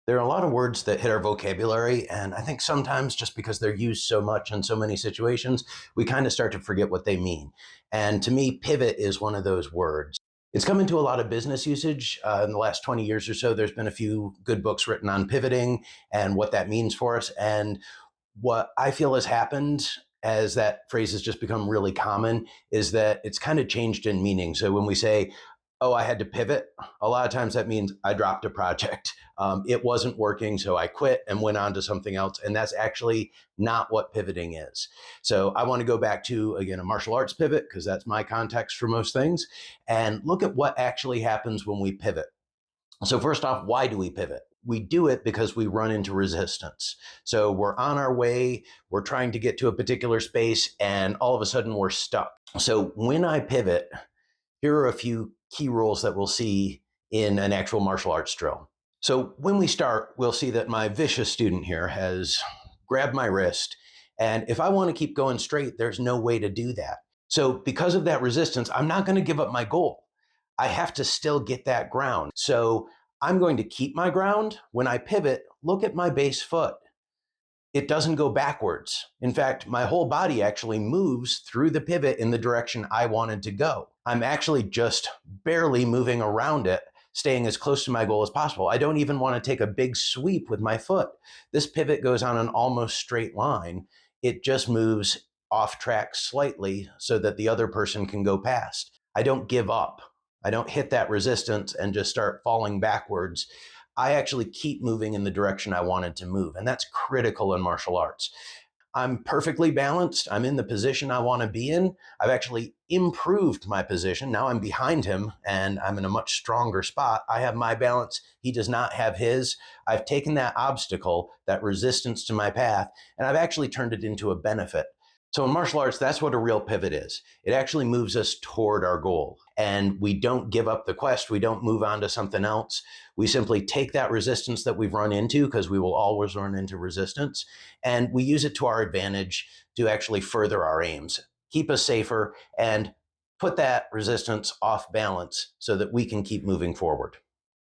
There are a lot of words that hit our vocabulary, and I think sometimes just because they're used so much in so many situations, we kind of start to forget what they mean. And to me, pivot is one of those words. It's come into a lot of business usage in the last 20 years or so. There's been a few good books written on pivoting and what that means for us. And what I feel has happened as that phrase has just become really common is that it's kind of changed in meaning. So when we say, oh, I had to pivot, a lot of times that means I dropped a project. It wasn't working, so I quit and went on to something else. And that's actually not what pivoting is. So I want to go back to, again, a martial arts pivot, because that's my context for most things, and look at what actually happens when we pivot. So first off, why do we pivot? We do it because we run into resistance. So we're on our way, we're trying to get to a particular space, and all of a sudden we're stuck. So when I pivot, here are a few key rules that we'll see in an actual martial arts drill. So when we start, we'll see that my vicious student here has grabbed my wrist. And if I want to keep going straight, there's no way to do that. So because of that resistance, I'm not going to give up my goal. I have to still get that ground. So I'm going to keep my ground. When I pivot, look at my base foot. It doesn't go backwards. In fact, my whole body actually moves through the pivot in the direction I wanted to go. I'm actually just barely moving around it, staying as close to my goal as possible. I don't even want to take a big sweep with my foot. This pivot goes on an almost straight line. It just moves off track slightly so that the other person can go past. I don't give up. I don't hit that resistance and just start falling backwards. I actually keep moving in the direction I wanted to move. And that's critical in martial arts. I'm perfectly balanced. I'm in the position I want to be in. I've actually improved my position. Now I'm behind him and I'm in a much stronger spot. I have my balance. He does not have his. I've taken that obstacle, that resistance to my path, and I've actually turned it into a benefit. So in martial arts, that's what a real pivot is. It actually moves us toward our goal. And we don't give up the quest. We don't move on to something else. We simply take that resistance that we've run into, because we will always run into resistance, and we use it to our advantage to actually further our aims, keep us safer, and put that resistance off balance so that we can keep moving forward.